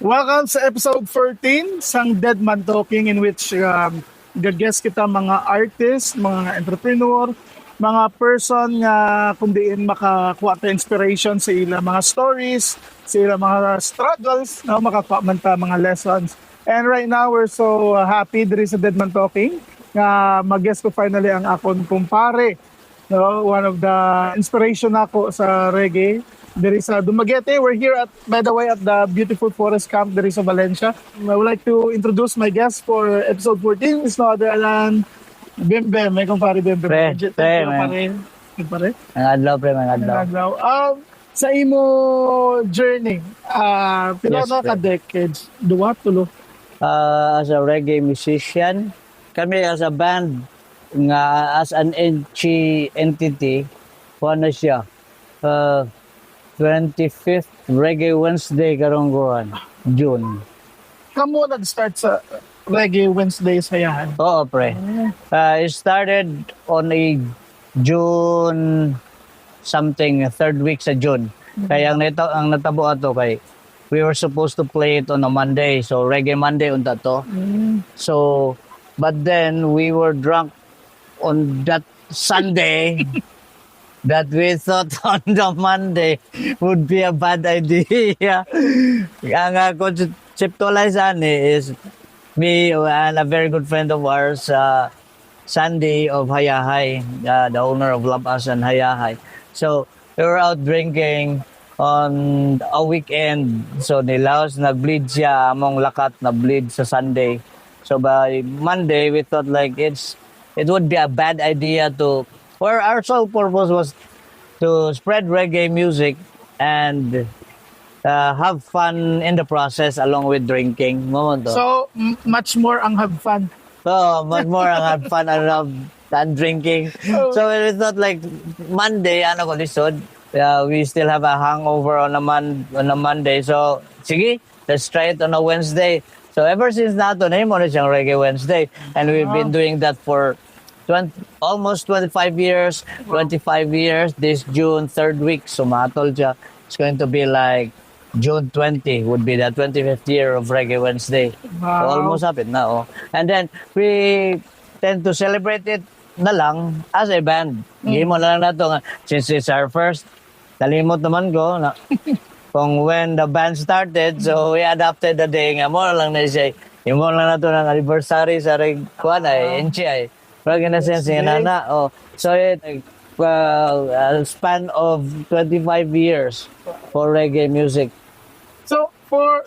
Welcome sa episode 14 sang Dead Man Talking, in which gag-guest kita mga artist, mga entrepreneur, mga person nga kung diin makakuha ta inspiration sa ilang mga stories, sa ilang mga struggles, no, makakuha man ta mga lessons. And right now we're so happy there is a Dead Man Talking nga mag-guest ko finally ang akon kumpare, no, one of the inspiration ako sa reggae. There is Dumaguete. We're here at, by the way, at the beautiful forest camp there is sa Valencia. I would like to introduce my guest for episode 14. It's no other than Bembe. May kumpare Bembe. Pre, Kumpare. Ang adlaw, pre, mga adlaw. Naglaw. Sa imo journey, pila Yes, na ka pre. decades? Duwa, tulo. As a reggae musician, kami as a band, nga as an entity, na siya. 25th Reggae Wednesday karonggohan, June. Kamo nag-start sa Reggae Wednesday sa yahan? Oo, pre. It started on a June something, third week sa June. Kaya ang natabo ato kay we were supposed to play it on a Monday. So Reggae Monday unta to. So but then we were drunk on that Sunday that we thought on the Monday would be a bad idea. Ang conceptualize ani is me and a very good friend of ours, Sandy of Hayahay, the owner of Love Us and Hayahay. So we were out drinking on a weekend. So nilaos nag-bleed siya among lakat na bleed sa Sunday. So by Monday we thought like it would be a bad idea to, where our sole purpose was to spread reggae music and have fun in the process along with drinking. Mo to. So, much more ang have fun. So, much more ang have fun than drinking. So we thought like Monday, ano ko lisod, we still have a hangover on a Monday. So, sige, let's try it on a Wednesday. So ever since nato, na mo na siyang Reggae Wednesday. And we've been doing that for almost 25 years. 25 years, this June, third week, sumatol siya. It's going to be like June 20 would be the 25th year of Reggae Wednesday. Wow. So almost happened na, oh. And then, we tend to celebrate it na lang as a band. Hindi mo na lang na to, since it's our first, nalimot naman ko na kung when the band started, so we adapted the day nga mo lang na siya. Hindi mo lang na to ng anniversary sa Kuan ay, Enchi ay. Pero ginasense nga na, oh. So it, a span of 25 years for reggae music. So,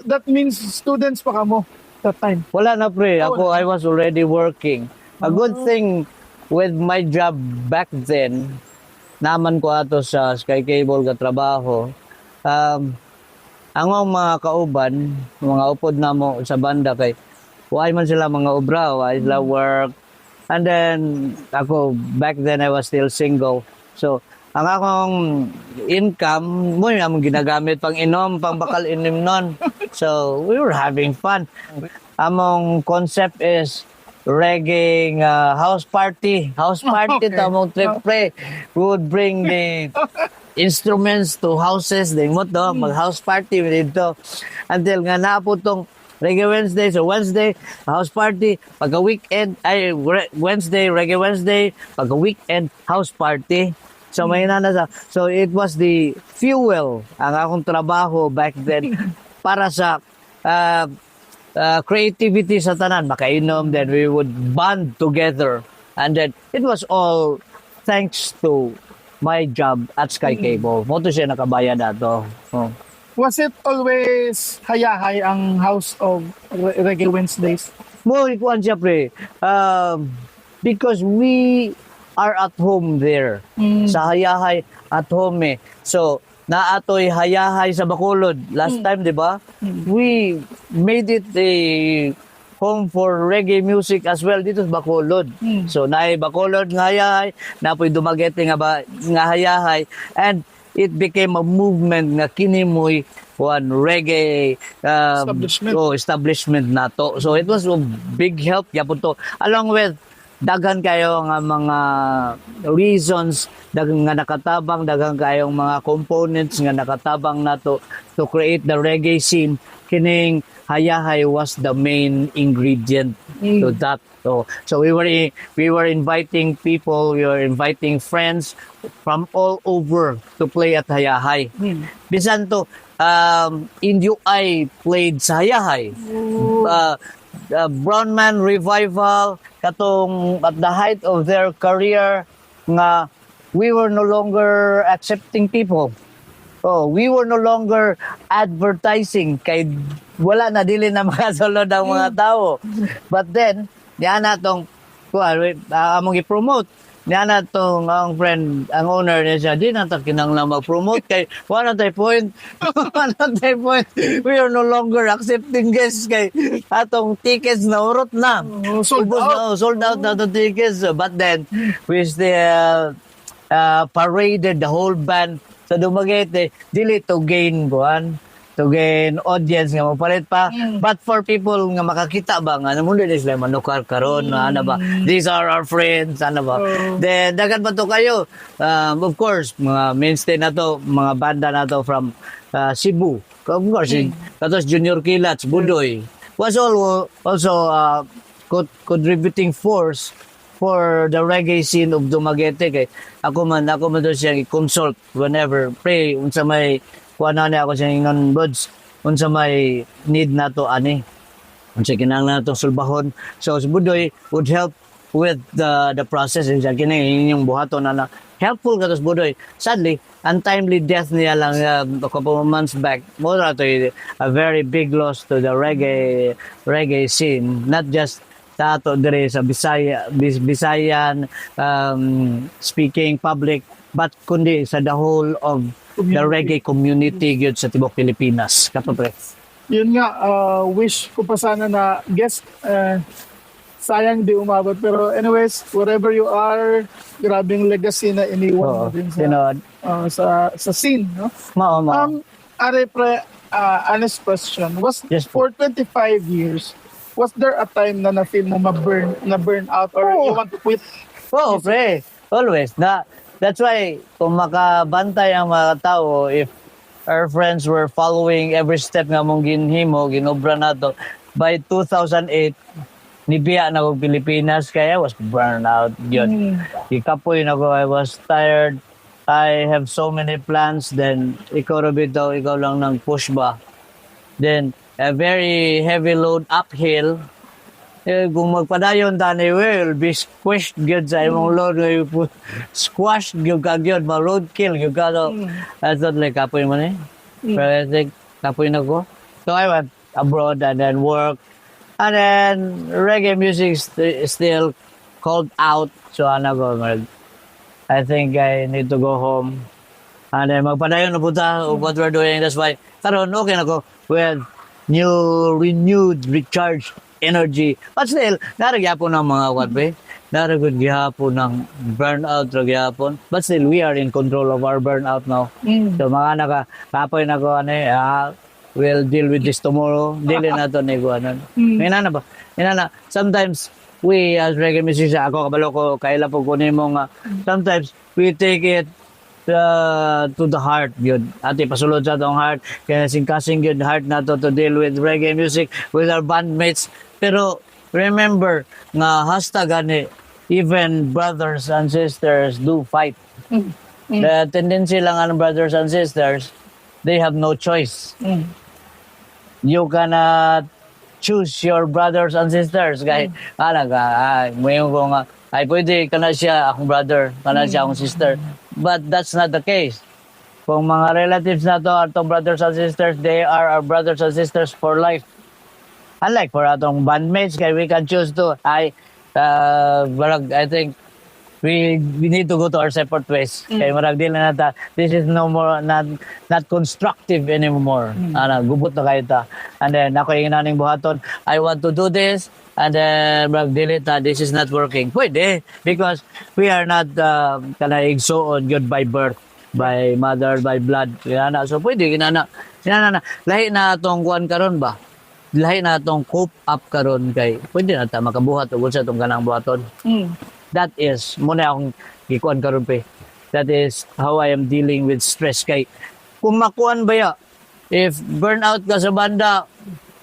that means students pa kamo that time. Wala na, pre. I was already working. A good thing with my job back then, naman ko ato sa Sky Cable ka trabaho. Ang mga kauban, mga upod na mo sa banda kay why man sila mga obra, why sila work. And then ako back then I was still single. So ang akong income mo yung ginagamit pang inom, pang bakal inom nun. So we were having fun. Among concept is reggae house party. House party Okay. tamong trip pre. We would bring the instruments to houses din mo to, mag house party dito. Until nga napo tong Reggae Wednesday, so Wednesday, house party, pagka weekend, Wednesday, Reggae Wednesday, pagka weekend, house party. So may sa. So it was the fuel ang akong trabaho back then para sa creativity sa tanan, makainom, then we would band together. And then it was all thanks to my job at Sky Cable. Mo to siya nakabayad ato. Oh. Was it always hayahay ang house of Reggae Wednesdays? Mo ikuan siya pre. Because we are at home there. Sa Hayahay at home eh. So naatoy Hayahay sa Bacolod last time, di ba? We made it a home for reggae music as well dito sa Bacolod. So naay Bacolod nga Hayahay, napoy Dumaguete nga Hayahay, and it became a movement nga kinimoy one reggae establishment na to. So it was a big help yapon to, along with daghan kayo nga mga reasons, daghan nga nakatabang, daghan kayong mga components nga nakatabang na to create the reggae scene kining hayahay was the main ingredient to that. So we were inviting people, we were inviting friends from all over to play at hayahay. Bisan to Indio I played sa hayahay. Brown Man Revival katong at the height of their career nga we were no longer accepting people. We were no longer advertising kay wala na dili na makasulod ang mga tao. But then, diyan na tong among i-promote. Diyan na tong ang friend, ang owner niya siya, di na ta kinahanglan mag-promote kay wala tay point. Wala tay point. We are no longer accepting guests kay atong tickets na urot na. Sold Ubos out. na, sold out na the tickets. But then, we still paraded the whole band sa Dumaguete, dili to gain buwan, to gain audience nga mapalit pa, but for people nga makakita ba nga namundo din sila manukar karon ana ba, these are our friends ana ba, then dagan pa to kayo, of course mga mainstay na to, mga banda na to from Cebu, of course katos Junior Kilats, Budoy was also contributing force for the reggae scene of Dumaguete kay ako man to siya i-consult whenever pray unsa may kuana ni ako siya ingon buds unsa may need nato ani unsa kinahanglan nato sulbahon, so si Budoy would help with the process and siya kini inyong buhaton na helpful katos Budoy. Sadly untimely death niya lang a couple of months back, mo na to a very big loss to the reggae scene, not just sa ato dire sa Bisayan speaking public, but kundi sa the whole of the reggae community gyud sa tibok Pilipinas. Kato pre. Yun nga, wish ko pa sana na guest, sayang di umabot. Pero anyways, wherever you are, grabing legacy na iniwan mo din sa scene. No? Mao. Are pre, honest question. Yes, For 25 years, was there a time na na-feel mo na-burn out or you want to quit? Oo, pre. Always. That's why, kung makabantay ang mga tao, if our friends were following every step nga mong ginhimo, ginobra na to, by 2008, nibiya na ko Pilipinas, kaya I was burned out. Yun. Ikapoy na ko, I was tired. I have so many plans. Then, ikaw Robito, ikaw lang nang push ba. Then, a very heavy load uphill. Kung magpadayon tani will be squished gyud sa imong load, squashed gyud ka gyud, ma roadkill gyud ka to. I thought like kapoy man pero I think kapoy na ko. So I went abroad and then work, and then reggae music still called out. So ana ko, I think I need to go home and then magpadayon na puta of what we're doing. That's why karon okay na ko with new renewed recharged energy, but still naragyapon ng mga watbe, naragod gyapon ng burnout gyapon, but still we are in control of our burnout now. So mga kapoy na ko we'll deal with this tomorrow, dili na to ni kuanon. Inana sometimes we as reggae musicians, ako kabalo ko kaila po kunin mo nga, sometimes we take it to the heart yun. Ati pasulod sa tong heart, kaya singkasing yun heart na to deal with reggae music with our bandmates. Pero remember nga hashtag ani, even brothers and sisters do fight. The tendency lang ng brothers and sisters, they have no choice. You cannot choose your brothers and sisters. Kaya mayon ko nga ay pwede ka na siya akong brother, kana siya akong sister. But that's not the case. Kung mga relatives na to, atong brothers and sisters, they are our brothers and sisters for life. Unlike for atong bandmates, kaya we can choose to, I think we need to go to our separate ways. Kaya marag dili na ta, this is no more, not constructive anymore. Gubot na kayo ta. And then, ako yung naning buhaton, I want to do this, and then marag dili ta, this is not working. Pwede, because we are not igsoon good by birth, by mother, by blood. So pwede, kinana. Lahi na itong kuhan karon ba? Lahi na itong cope up karon kay pwede na ta makabuhat o sa itong kanang buhaton. That is, muna akong gikuan karon pe. That is how I am dealing with stress kay kung makuan ba ya, if burnout ka sa banda,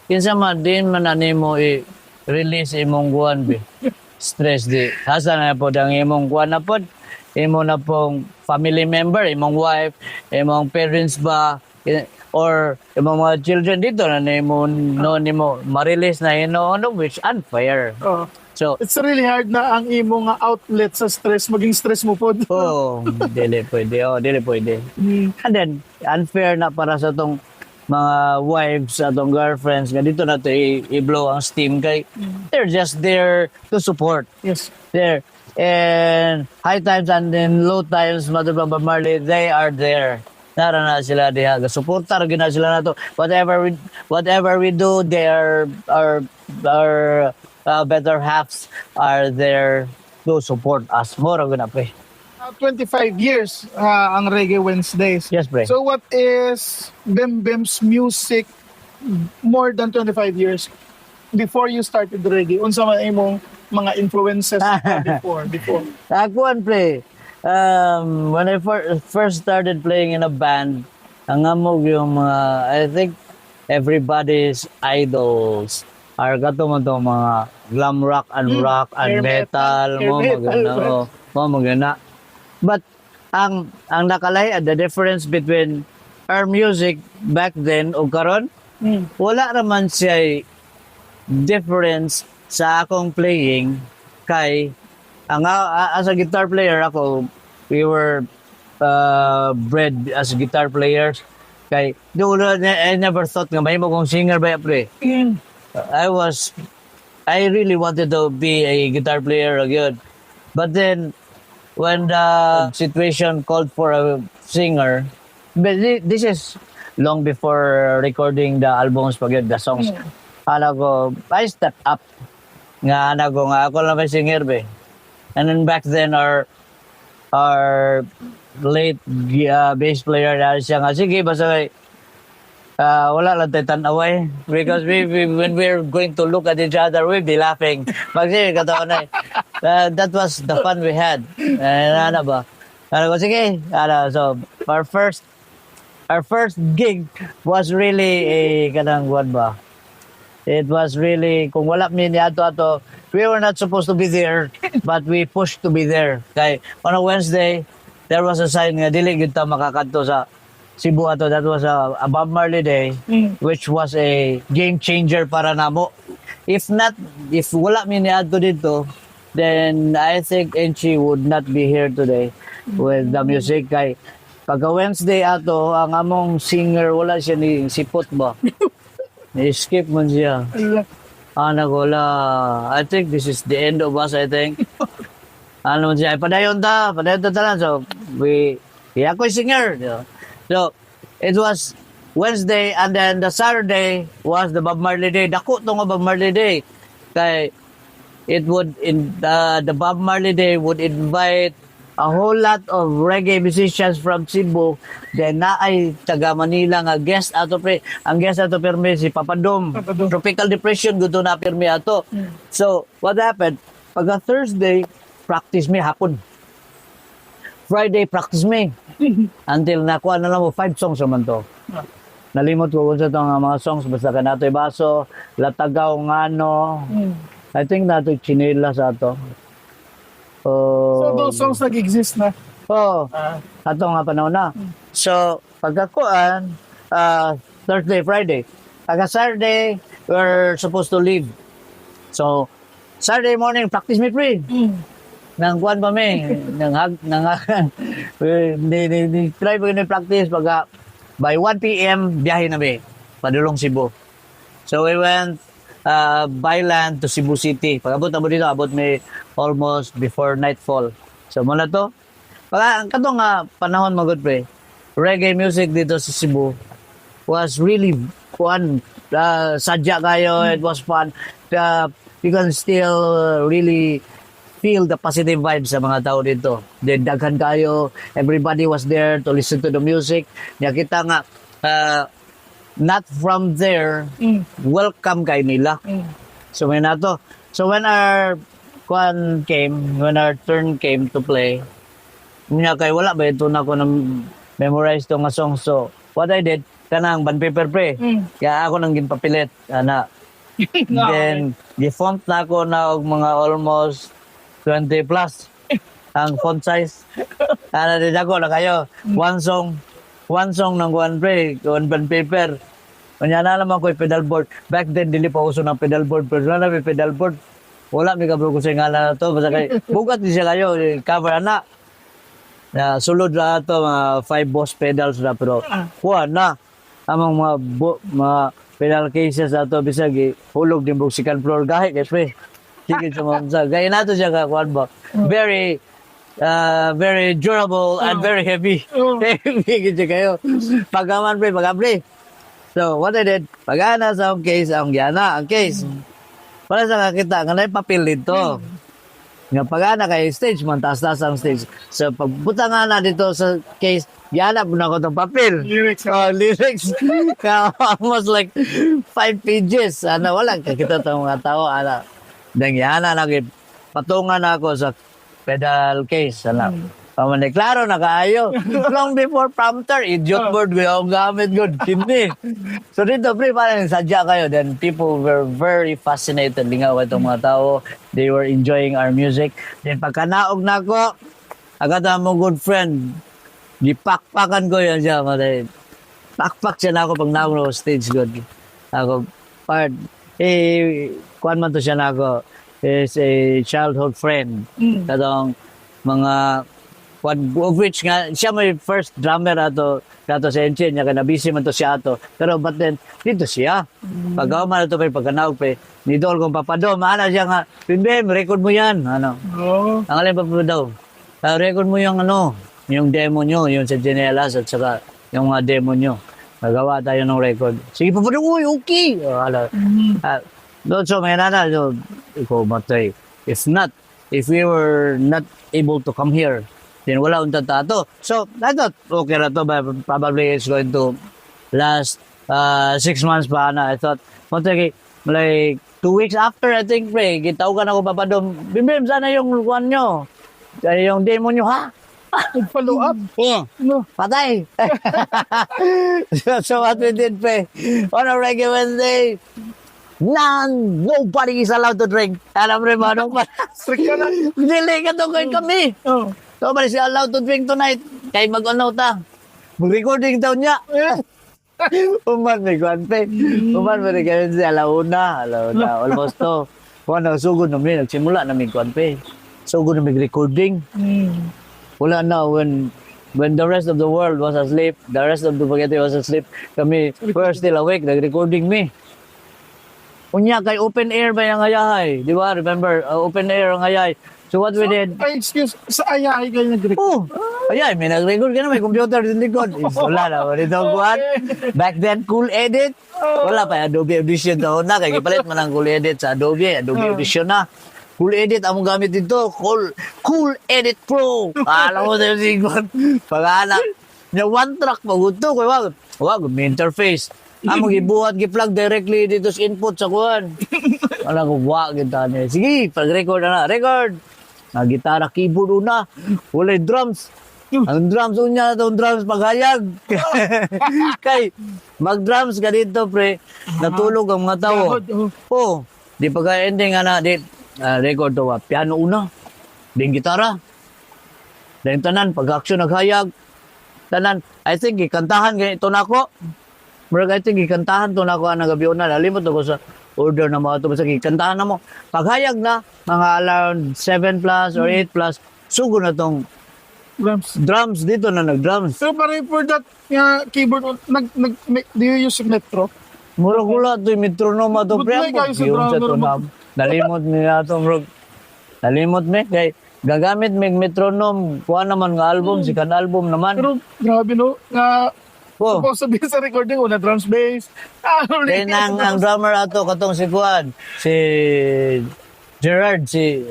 kinsa man din man na nimo i-release imong kuan be. Stress di. Hasa na po ang imong kuan na pod. Imo na pong family member, imong wife, imong parents ba, or imong mga children dito na nimo no nimo ma-release na no which unfair. Oh. So, It's really hard na ang imo nga outlet sa stress, maging stress mo pod. oh, dili pwede. Oh, dili pwede. And then, unfair na para sa tong mga wives, atong girlfriends, nga dito na to i-blow ang steam kay they're just there to support. Yes. There. And high times and then low times, Mother Bob Marley, they are there. Nara na sila diha. Supportar gina sila na to. Whatever we do, they are better halves are there to support us. More guna pre. 25 years ang Reggae Wednesdays. Yes, pre. So what is Bem Bem's music more than 25 years before you started reggae? Unsa man imong mga influences before? Akuan pre. When I first started playing in a band, ang amog yung mga, I think everybody's idols are katong mga glam rock and rock and Hair metal metal, mo hair metal, magana mo magana. But ang nakalay the difference between our music back then o karon, wala raman siya difference sa akong playing kay ang as a guitar player ako, we were bred as guitar players kay I never thought nga mahimo kong singer ba pre. I really wanted to be a guitar player again. But then, when the situation called for a singer, but this is long before recording the albums, the songs. Ala ko, I stepped up. Nga ako lang may singer be. And then back then, our late bass player na siya nga, sige, basta wala lang tayo tanaway because when we're going to look at each other, we'll be laughing. Kasi kataon na that was the fun we had. Ano ba? Ano ko, sige. So, our first gig was really kanang what ba? It was really, kung wala mi ni ato, we were not supposed to be there, but we pushed to be there. Kay, on a Wednesday, there was a sign nga, dili gid ta makakanto sa Cebu ato. That was a Bob Marley Day, which was a game changer para namo. If wala mi ni ato dito, then I think Enchi would not be here today with the music. Kay, pagka Wednesday ato, ang among singer, wala siya ni sipot ba? Ni-skip man siya. Wala. I think this is the end of us, I think. Ano man siya, padayon ta talan. So, ako yung singer. So, it was Wednesday and then the Saturday was the Bob Marley Day. Dako to nga Bob Marley Day. Kay, the Bob Marley Day would invite a whole lot of reggae musicians from Cebu. Then naay taga Manila nga guest ato pre. Ang guest ato permi si Papadom. Tropical Depression gusto na permi ato. So what happened? Pagka Thursday practice me hapon. Friday practice me. Until nakuha na lang mo 5 songs naman to. Nalimot ko sa itong mga songs basta ka nato baso, latagaw ngano. I think nato chinela sa ato. So those songs nag-exist na? Ato nga panahon na. So, pagkakuan, Thursday, Friday. Pagka Saturday, we're supposed to leave. So, Saturday morning, practice me free. Nang kuan pa mi, try pa ni practice pagka by 1 p.m. biyahe na mi, padulong Cebu. So, we went by land to Cebu City. Pag-abot dito, abot may almost before nightfall. So mula to, ang katong nga panahon mo good pre, reggae music dito sa Cebu was really fun. Sadya kayo, it was fun. You can still really feel the positive vibes sa mga tao dito. Then daghan kayo, everybody was there to listen to the music. Niya kita nga, not from there, welcome kay nila. So when our turn came to play, niya kay wala ba ito na ko na memorize to nga song. So what I did, kanang band paper pre. Kaya ako nang ginpapilit ana. Then gi-font na ako na og mga almost 20 plus ang font size. Ana din ako na kayo. One song ng one pre, one band paper. Kanya na naman ko pedalboard. Back then dili pa uso ng pedalboard, pero wala na may pedalboard. Wala mi kabro ko sa ngala na to basta kay bugat di siya kayo cover ana. Na sulod na to mga 5 boss pedals na pero kuha na among mga pedal cases ato bisag hulog din bug second floor gahi kay pre. Sige sa mga gaya nato siya ka kuan ba. Very durable and very heavy. Heavy gid kayo. Pagaman pre, pagabli. So what I did, pagana sa ang case ang giana ang case. Para sa nakita nga na papel dito. Nga pagana kay stage man taas-taas ang stage. So pagbuta nga na dito sa case, gihanap na ko tong papel. Lyrics. Lyrics. Almost like 5 pages. Ana wala kakita tong mga tao ana. Then gihana na patungan ako sa pedal case ana. Pamane klaro na kaayo. Long before prompter, idiot board ko yung gamit good. Hindi. So dito, pre, parang sadya kayo. Then people were very fascinated. Lingaw itong mga tao. They were enjoying our music. Then pagkanaog na ko, agad ang mong good friend, gipakpakan ko yan siya. Pakpak siya na ako pag naog na stage good. Ako, part, kuhan man to siya na ako, is a childhood friend. Katong mga one of which nga siya may first drummer ato kato sa Enchen niya kana busy man to siya ato pero but then dito siya pagaw man to pag pagkanaog pe ni Dol kong papadom ana siya nga Pimbem record mo yan ano ang alin pa daw record mo yung ano yung demo nyo yung sa Genelas at saka yung mga demo nyo nagawa tayo ng record sige papadom uy okay doon so may nana so ikaw matay if we were not able to come here then wala unta tato. So, I thought, okay na to, but probably it's going to last 6 months pa na. I thought, like 2 weeks after, I think, pre, gitawagan ako papadom, Bimbim, sana yung one nyo, yung demo nyo, ha? Follow up. No. Patay. So what we did, pre, on a regular Wednesday, nobody is allowed to drink. Alam mo ba, ano pa? Strict ka na. Dili ka to kami. Nobody is allowed to drink tonight. Kay mag-ano ta. Mag-recording daw niya. Uman may guante. Uman may ganyan siya. Alauna. Almost to. Kung ano, sugod namin. Nagsimula namin guante. Sugod namin recording. Wala na. When the rest of the world was asleep, the rest of the spaghetti was asleep, kami, we were still awake. Nag-recording me. Unya kay open air ba yung ayahay? Di ba? Remember, open air ang ayahay. So what we did? Ay, excuse, sa ayahay kayo nag-record? Oh, ayahay, may nag-record ka na, may computer din likod. Wala na, dito kuhan. Back then, Cool Edit. Wala pa, Adobe Audition daw na. Kaya kipalit man ang Cool Edit sa Adobe Audition na. Cool Edit, among gamit dito. Cool Edit Pro. Alam mo tayo sikon. Pag-anak. Yung one track, maguto. Wag, may interface. Among ibuhat, gi-plug directly dito sa input sa kuhan. Alam ko, wag, kita niya. Sige, pag-record na. Record. Na gitara, keyboard una. Wala drums. Ang drums unya na itong drums paghayag. Kay, mag-drums ka dito, pre. Natulog ang mga tao. Oh, di pagka-ending nga na, record to, piano una. Din gitara. Din tanan, pag-action naghayag. Tanan, I think, ikantahan ganito na ako. Murag, I think, ikantahan to na ako ang gabi una. Nalimot ako sa order na mga ito. Basta ikantahan na mo. Paghayag na, mga around 7 plus or 8 plus, sugo na tong drums dito na nag-drums. So, parang for that keyboard, do you use Metro? Murag wala ito yung metronome ito. But may kayo sa drummer. Nalimot niya ito, murag. Nalimot me. Kaya gagamit may metronome. Kuha naman nga album, sikan album naman. Pero grabe no, supposed to be sa recording, una drums bass. Kaya ang drummer ato, katong si Juan, si Gerard, si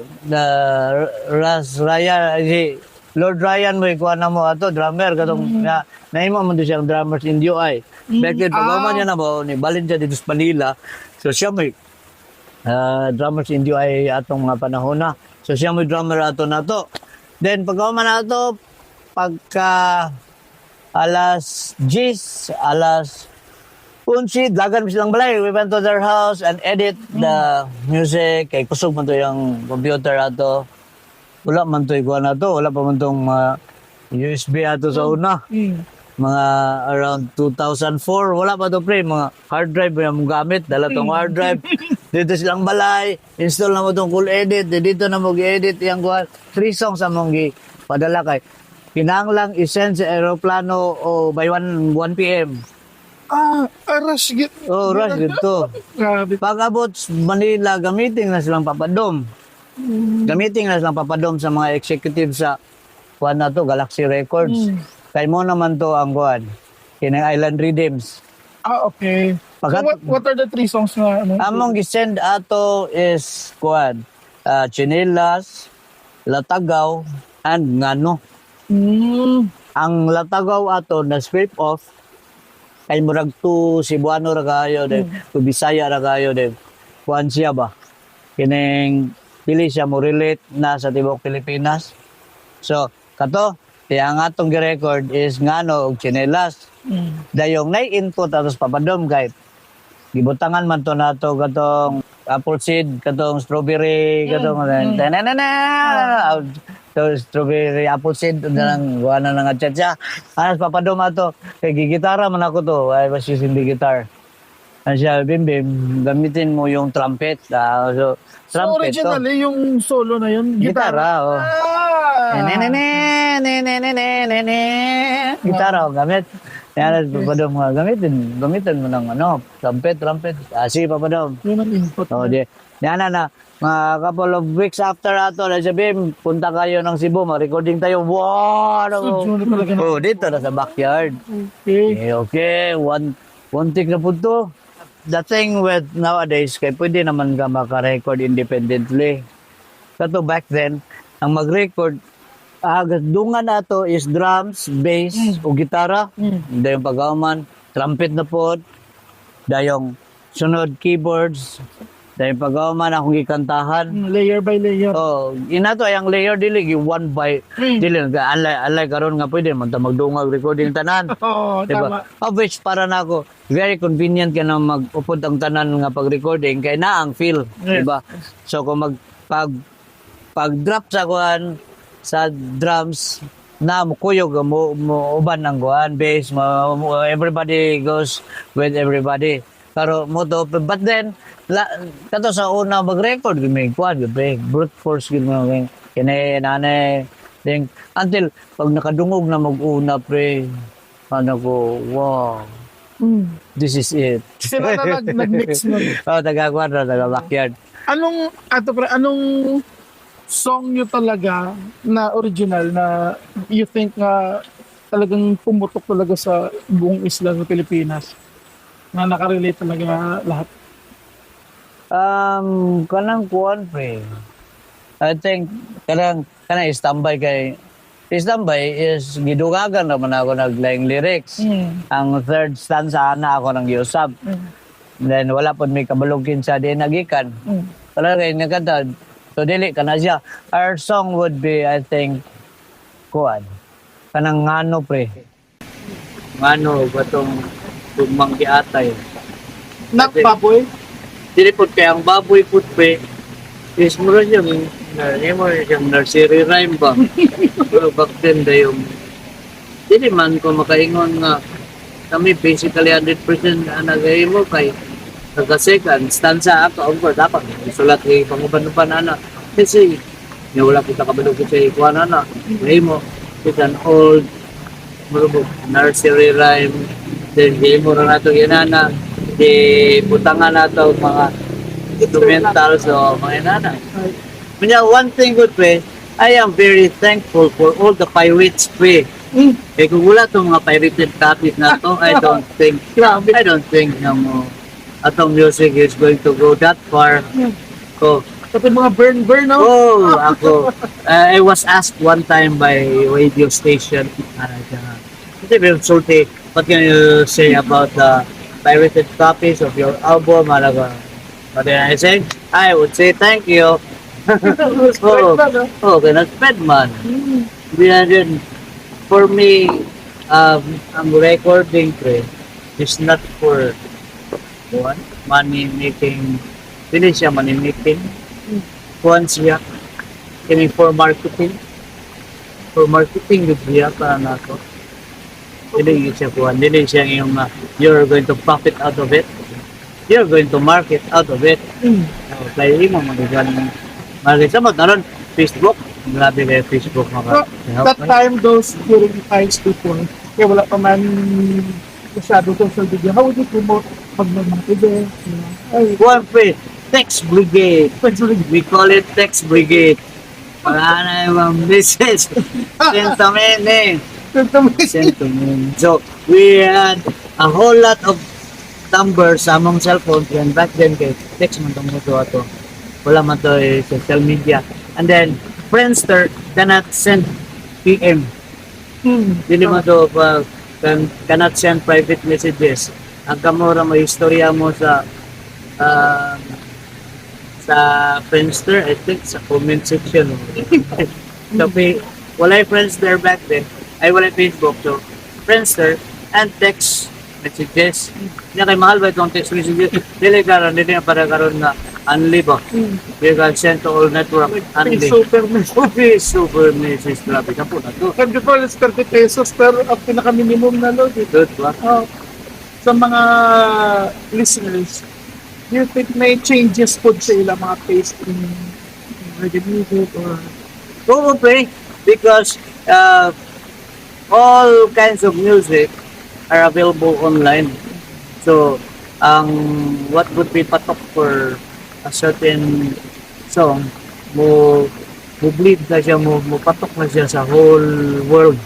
Lord Ryan mo, ikuha na mo ato, drummer, katong naima mo doon siyang drummers in UI. Back then, pag-ama niya na mo, balin siya dito sa Manila, so siya may drummers in UI atong mga panahon na. So siya may drummer ato na to. Then, pag-ama na ato, pagka alas Unsi, dagan mi silang balay. We went to their house and edit the music. Kay kusog man to yung computer ato. Wala man to iguan na to. Wala pa man tong USB ato sa una. Mga around 2004. Wala pa to pre. Mga hard drive yung gamit. Dala tong hard drive. Dito silang balay. Install na mo tong Cool Edit. Dito na mo gi-edit yung 3 songs among padala kay. Kinanglang isend sa aeroplano o by 1 p.m. Rush git. Oh, rush dito. Grabe. Pag-abot sa Manila, gamitin na silang papadom. Gamitin na silang papadom sa mga executive sa kuan na to, Galaxy Records. Kaya mo naman to ang kuan. Kinang Island Rhythms. Okay. So Pagkat- what are the 3 songs na ano? Among gisend ato is kuan. Chinelas, Latagaw, and Ngano. Ang Latagaw ato na strip off kay murag to Cebuano ra kayo de, to Bisaya ra kayo de. Kuan siya ba? Kining dili siya mo relate na sa tibok Pilipinas. So, kato, ang atong gi-record is Ngano og Chinelas. Dayong na-input atos papadom kay gibutangan man to nato katong apple seed, katong strawberry, katong tananana. So, strawberry apple seed nang guana nga chacha. Anas papadom ato kay gigitara man ako to. I was using the guitar. Ano siya, bim gamitin mo yung trumpet. So, So trumpet to. originally yung solo na yun, Gitara, oh. Gitara, oh, gamit. Yan, papadom nga, gamitin mo ng trumpet. Sige, papadom. Yun ang input. Oh, di. Yan na, mga couple of weeks after ato, sabi, punta kayo ng Cebu, mag-recording tayo. Wow! So, talaga na. Oh, dito na sa backyard. Okay. Okay. One thing na po to. The thing with nowadays, kay pwede naman ka maka-record independently. Kato back then, ang mag-record, dungan na to is drums, bass, o gitara. Dayong pagkaman, trumpet na po. Dayong sunod keyboards. Dayong pagkaman akong gikantahan. Layer by layer. Oh, ina to ang layer dili one by dili unlike karon nga pwede man ta magdungag recording tanan. Oo, Diba? tama. Of which para nako very convenient ka na mag-upod ang tanan nga pag-recording kay na ang feel, Yes. diba? So kung pag-drop sa kuan sa drums na mukuyog mo uban ang kuan bass everybody goes with everybody. Pero mo to, but then kato sa una mag-record gimi kuan gyud brute force gyud mo kini nanay then until pag nakadungog na mag-una pre ano ko wow this is it. Sila na nag-mix nun. Oh, taga-kwadra, taga-backyard. Anong song nyo talaga na original na you think nga talagang pumutok talaga sa buong isla ng Pilipinas? Na nakarelate talaga lahat. Kanang kuan pre. I think kanang standby is gidugagan naman ako naglaying lyrics. Ang third stanza na ako nang giusab. Then wala pod may kabalugin sa di nagikan. Talaga nagkanta. So dili kana siya. Our song would be I think kuan. Kanang ngano pre. Ngano batong tugmang giatay. Not baboy? Dili pod kay ang baboy pud pre. Is mura siyang siyang nursery rhyme ba? Pero back then dayong dili man ko makaingon nga kami basically 100% nagay mo kay nagka-second stanza ako of course dapat isulat kay panguban-uban ana kasi nga wala kita kabalo ko sa ikuan ana ngay mo it's an old murubog nursery rhyme then di mo ra nato inana di butangan nato mga instrumental so mga inana. Kanya one thing good pre, I am very thankful for all the pirates pre. Eh kung wala itong mga pirated copies na to, I don't think na mo atong music is going to go that far. So, Kasi mga burn, no? oh, ako, I was asked one time by radio station, very salty, what can you say about the pirated copies of your album? But then I would say thank you. Oh, kaya spread man. Then, for me, ang recording pre is not for kuan money making, dili siya money making, kuan siya kini for marketing gud siya para nako. Dili siya kuan, dili siya yung you're going to profit out of it, you're going to market out of it. Kaya mo magagan market sa magkaroon Facebook, grabe kaya Facebook So, maka that time, those during the times before, kaya wala pa man masyado social media, how would you promote pag-mga event? Ay, One free text brigade. We call it text brigade. Wala na yung message. Send to me, eh. Send to me. So, we had a whole lot of numbers sa among cellphone and back then kay text man tong ito ato. Wala man to social media. And then, Friendster cannot send PM. Dili mo to cannot send private messages. Ang kamura mo istorya mo uh, sa Friendster, I think sa comment section. Sabi, walay Friendster back then. Ay walay Facebook. So, Friendster and text messages. Hindi kay mahal ba itong text messages? Dili karon, dili na para karon na unli ba? You can send to all network unli. Super message. Super message. Grabe ka po na to. And before, it's 30 pesos, pero ang pinaka-minimum na load. Good ba? Sa mga listeners, do you think may changes po sa ilang mga taste in reggae music or Probably because all kinds of music are available online. So, what would be patok for a certain song, mo bleed na siya, mo patok na siya sa whole world.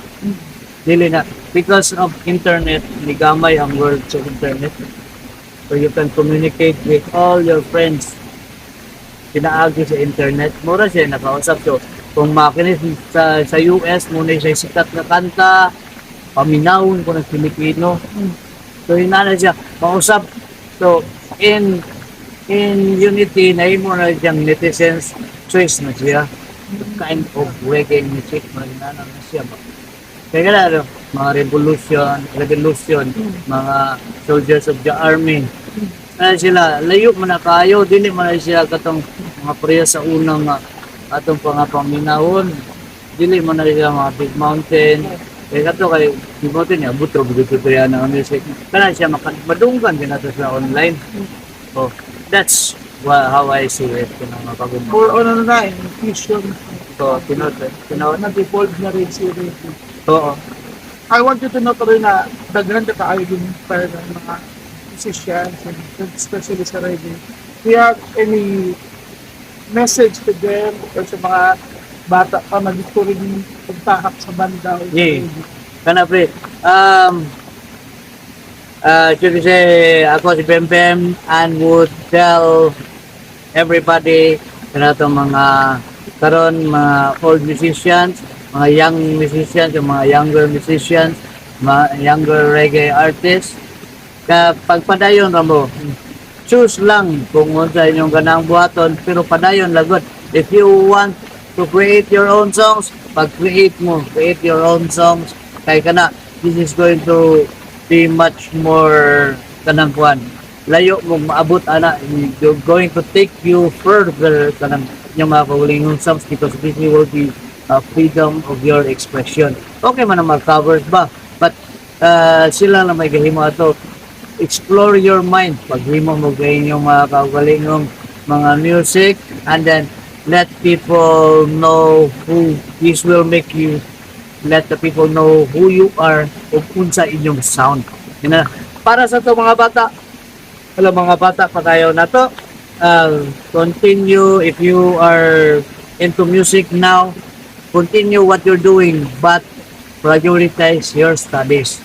Dili na. Because of internet, nigamay ang world sa internet. So you can communicate with all your friends. Pinaagi sa internet. Mura siya nakausap. So, kung makinis sa US, muna siya sikat na kanta, paminawon ko ng Pilipino. So, hinana siya, mausap. So, in unity, nahimo na siyang netizens choice na siya. Kind of reggae music, hinana na siya. Kaya ano, mga revolution, mga soldiers of the army. Ano sila, layo man na kayo, dili man na siya katong mga priya sa unang atong paminahon. Dili man na siya mga big mountain. Kaya kato kay big mountain niya, butro yan ang music. Kaya siya madunggan din nato sa online. So, that's how I see it. Mga pagumang. or ano na, fusion? So, tinod. Nag-evolve na rin si reggae. Oo. I want you to know rin na daghan ka kaayo din para ng mga musicians and especially sa reggae. Do you have any message to them or sa mga bata pa na gusto rin pagtahak sa banda? Yeah. Kana pre, should we say, ako si Pempem and would tell everybody na itong mga karon mga old musicians, mga young musicians, yung mga younger musicians, mga younger reggae artists, kapag padayon ra mo, choose lang kung unsa inyong ganang buhaton, pero padayon lagot. If you want to create your own songs, pag-create mo, create your own songs, kay kana, this is going to be much more kanang kuan. Layo mo maabot ana, you're going to take you further kanang yung mga kauling songs because this will be freedom of your expression. Okay man ang mga covers ba, but sila na may gahimo ato. Explore your mind paghimo mo gayon yung mga kaugalingong mga music, and then let people know who this will make you, let the people know who you are o unsa inyong sound. Ina para sa to mga bata, mga bata pa tayo na to, continue if you are into music now, continue what you're doing, but prioritize your studies.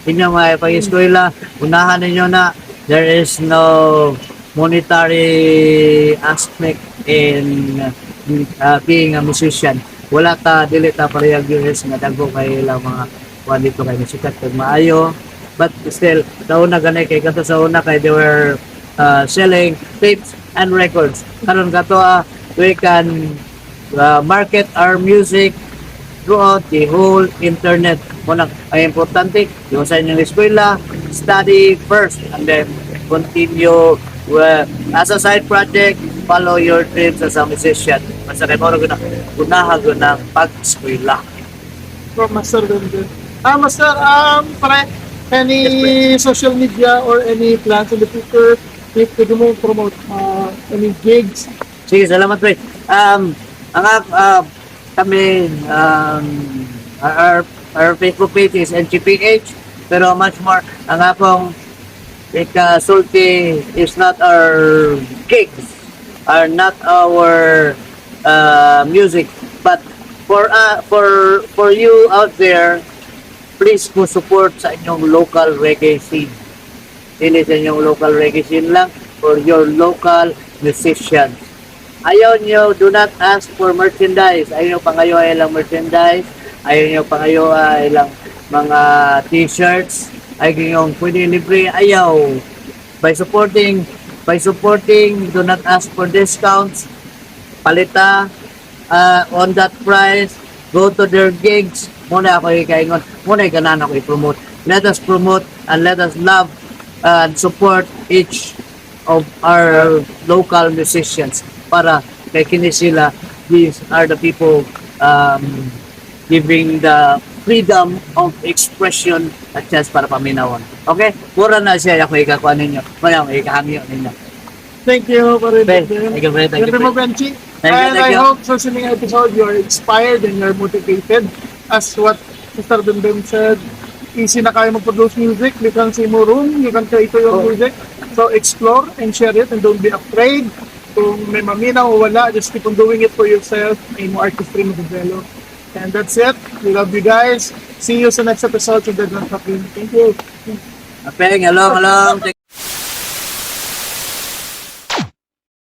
Inyo mga pag-eskwela, unahan ninyo na there is no monetary aspect in being a musician. Wala ta, dili ta parehag US nga dagko kay lang mga kuan dito kay musikat kag maayo. But still, dauna ganay kay kato sa una kay they were selling tapes and records. Karon kato we can market our music throughout the whole internet. Muna, ay importante, yung sa inyong eskwela, study first, and then continue as a side project, follow your dreams as a musician. Basta kay mo na unahan ko ng pag-eskwela. From Master Dundun. Master, pare, any social media or any plans in the future if pwede mo promote any gigs? Sige, salamat pre. Kami, our Facebook page is NGPH, pero much more, ang akong sulti is not our gigs, are not our music, but for you out there, please po support sa inyong local reggae scene. Dili sa inyong local reggae scene lang, for your local musicians. Ayaw nyo, do not ask for merchandise. Ayaw nyo pangayo ay lang merchandise. Ayaw nyo pangayo ay lang mga t-shirts. Ayaw nyo pwede libre. Ayaw. By supporting, do not ask for discounts. Palita on that price. Go to their gigs. Muna ako ikaingon. Muna ikanan ako i-promote. Let us promote and let us love and support each of our local musicians. Para kay kini sila, these are the people giving the freedom of expression at chance para paminawon. Okay? Mura na siya ako ikakuha ninyo. Muna ako ikahangyo ninyo. Thank you, pare. Thank you, Fred. Thank you, Ganda mo, Fred. Benchi. Thank you, And thank I you. hope sa sining episode you're inspired and you're motivated. As what Mr. Dundun said, easy na kaya mag-produce music. You can see mo room, you can create your music. So explore and share it and don't be afraid. Kung may maminaw o wala, just keep on doing it for yourself. May mo artistry mag-develop. And that's it. We love you guys. See you sa next episode of The Grand Talking. Thank you. Apeng, along.